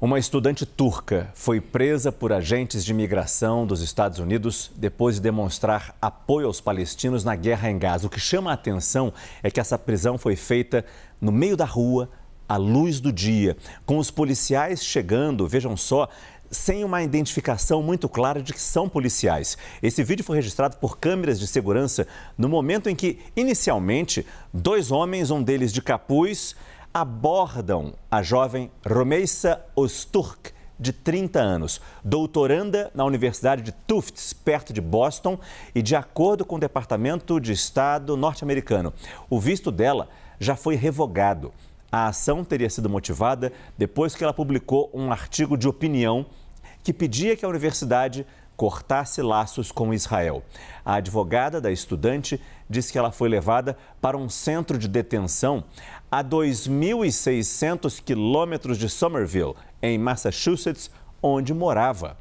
Uma estudante turca foi presa por agentes de imigração dos Estados Unidos depois de demonstrar apoio aos palestinos na guerra em Gaza. O que chama a atenção é que essa prisão foi feita no meio da rua, à luz do dia, com os policiais chegando, vejam só, sem uma identificação muito clara de que são policiais. Esse vídeo foi registrado por câmeras de segurança no momento em que, inicialmente, dois homens, um deles de capuz, abordam a jovem Rümeysa Öztürk, de 30 anos, doutoranda na Universidade de Tufts, perto de Boston, e de acordo com o Departamento de Estado norte-americano, o visto dela já foi revogado. A ação teria sido motivada depois que ela publicou um artigo de opinião que pedia que a universidade cortasse laços com Israel. A advogada da estudante diz que ela foi levada para um centro de detenção a 2.600 quilômetros de Somerville, em Massachusetts, onde morava.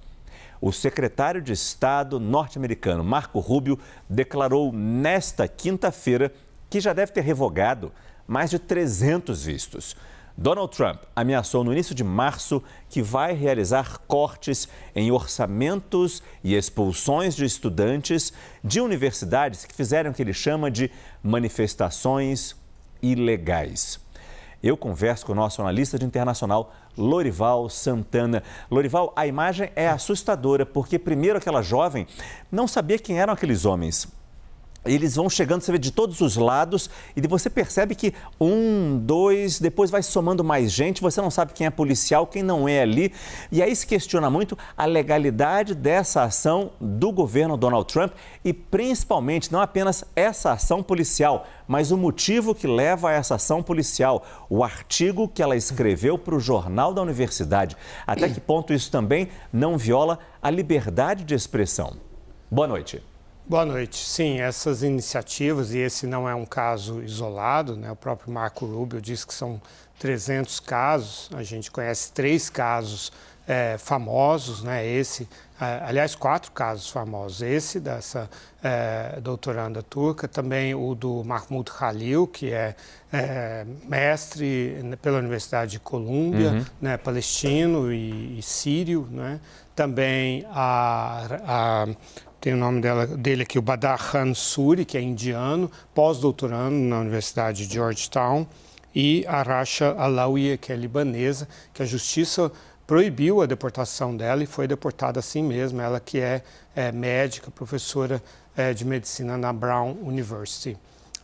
O secretário de Estado norte-americano, Marco Rubio, declarou nesta quinta-feira que já deve ter revogado mais de 300 vistos. Donald Trump ameaçou no início de março que vai realizar cortes em orçamentos e expulsões de estudantes de universidades que fizeram o que ele chama de manifestações ilegais. Eu converso com o nosso analista de internacional, Lorival Santana. Lorival, a imagem é assustadora, porque primeiro aquela jovem não sabia quem eram aqueles homens. Eles vão chegando, você vê, de todos os lados e você percebe que um, dois, depois vai somando mais gente, você não sabe quem é policial, quem não é ali. E aí se questiona muito a legalidade dessa ação do governo Donald Trump e principalmente não apenas essa ação policial, mas o motivo que leva a essa ação policial, o artigo que ela escreveu para o jornal da universidade. Até que ponto isso também não viola a liberdade de expressão? Boa noite. Boa noite. Sim, essas iniciativas, e esse não é um caso isolado, né? O próprio Marco Rubio diz que são 300 casos, a gente conhece 3 casos famosos, né? Aliás, 4 casos famosos, esse dessa doutoranda turca, também o do Mahmoud Khalil, que é mestre pela Universidade de Colômbia, né? Palestino e sírio, né? Também tem o nome dele aqui, o Badr Khan Suri, que é indiano, pós-doutorando na Universidade de Georgetown, e a Rasha Alawiya, que é libanesa, que a justiça proibiu a deportação dela e foi deportada assim mesmo, ela que é médica, professora de medicina na Brown University.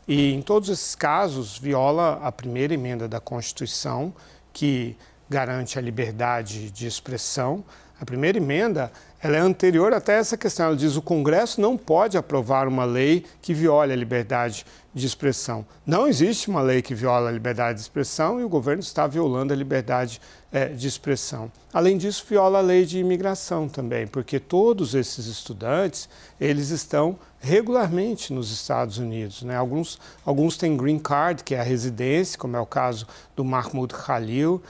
E em todos esses casos viola a primeira emenda da Constituição, que garante a liberdade de expressão. A primeira emenda, ela é anterior até essa questão. Ela diz que o Congresso não pode aprovar uma lei que viole a liberdade de expressão. Não existe uma lei que viola a liberdade de expressão e o governo está violando a liberdade de expressão. Além disso, viola a lei de imigração também, porque todos esses estudantes, eles estão regularmente nos Estados Unidos, né? Alguns têm green card, que é a residência, como é o caso do Mahmoud Khalil,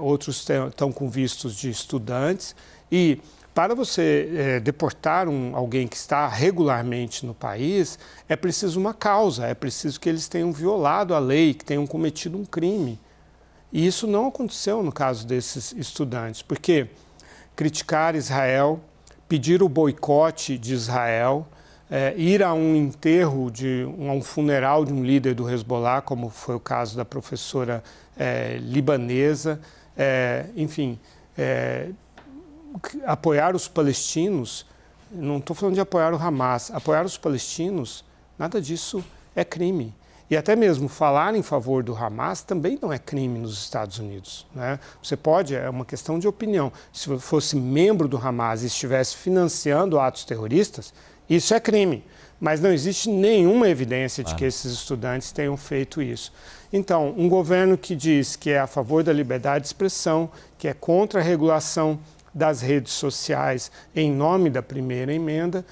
outros estão com vistos de estudantes. E para você deportar alguém que está regularmente no país, é preciso uma causa, é preciso que eles tenham violado a lei, que tenham cometido um crime. E isso não aconteceu no caso desses estudantes, porque criticar Israel, pedir o boicote de Israel, ir a um enterro, a um funeral de um líder do Hezbollah, como foi o caso da professora libanesa, enfim, apoiar os palestinos, não estou falando de apoiar o Hamas, apoiar os palestinos, nada disso é crime. E até mesmo falar em favor do Hamas também não é crime nos Estados Unidos, né? Você pode, é uma questão de opinião, se fosse membro do Hamas e estivesse financiando atos terroristas, isso é crime, mas não existe nenhuma evidência de que esses estudantes tenham feito isso. Então, um governo que diz que é a favor da liberdade de expressão, que é contra a regulação das redes sociais em nome da primeira emenda,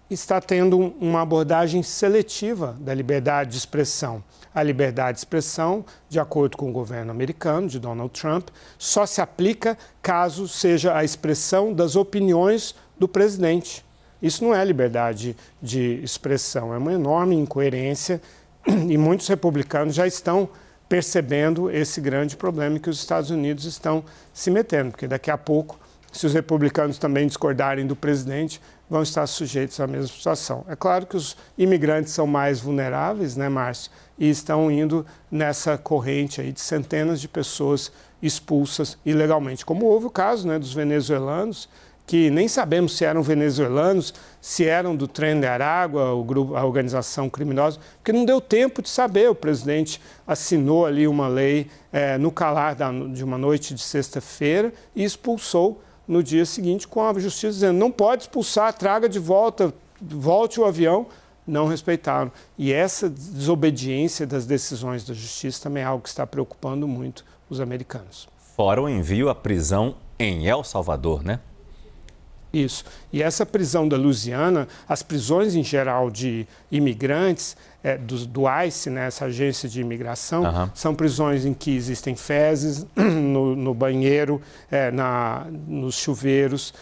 está tendo uma abordagem seletiva da liberdade de expressão. A liberdade de expressão, de acordo com o governo americano, de Donald Trump, só se aplica caso seja a expressão das opiniões do presidente. Isso não é liberdade de expressão, é uma enorme incoerência e muitos republicanos já estão percebendo esse grande problema que os Estados Unidos estão se metendo, porque daqui a pouco, se os republicanos também discordarem do presidente, vão estar sujeitos à mesma situação. É claro que os imigrantes são mais vulneráveis, né, Márcio? E estão indo nessa corrente aí de centenas de pessoas expulsas ilegalmente. Como houve o caso, né, dos venezuelanos, que nem sabemos se eram venezuelanos, se eram do Tren de Aragua, a organização criminosa, porque não deu tempo de saber. O presidente assinou ali uma lei no calar de uma noite de sexta-feira e expulsou no dia seguinte, com a justiça dizendo não pode expulsar, traga de volta, volte o avião. Não respeitaram. E essa desobediência das decisões da justiça também é algo que está preocupando muito os americanos. Fora o envio à prisão em El Salvador, né? Isso. E essa prisão da Louisiana, as prisões em geral de imigrantes, do ICE, né, essa agência de imigração, são prisões em que existem fezes no banheiro, nos chuveiros,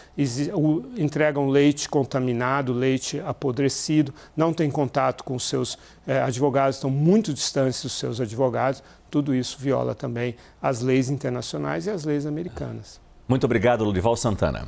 entregam leite contaminado, leite apodrecido, não tem contato com os seus advogados, estão muito distantes dos seus advogados. Tudo isso viola também as leis internacionais e as leis americanas. Muito obrigado, Lorival Santana.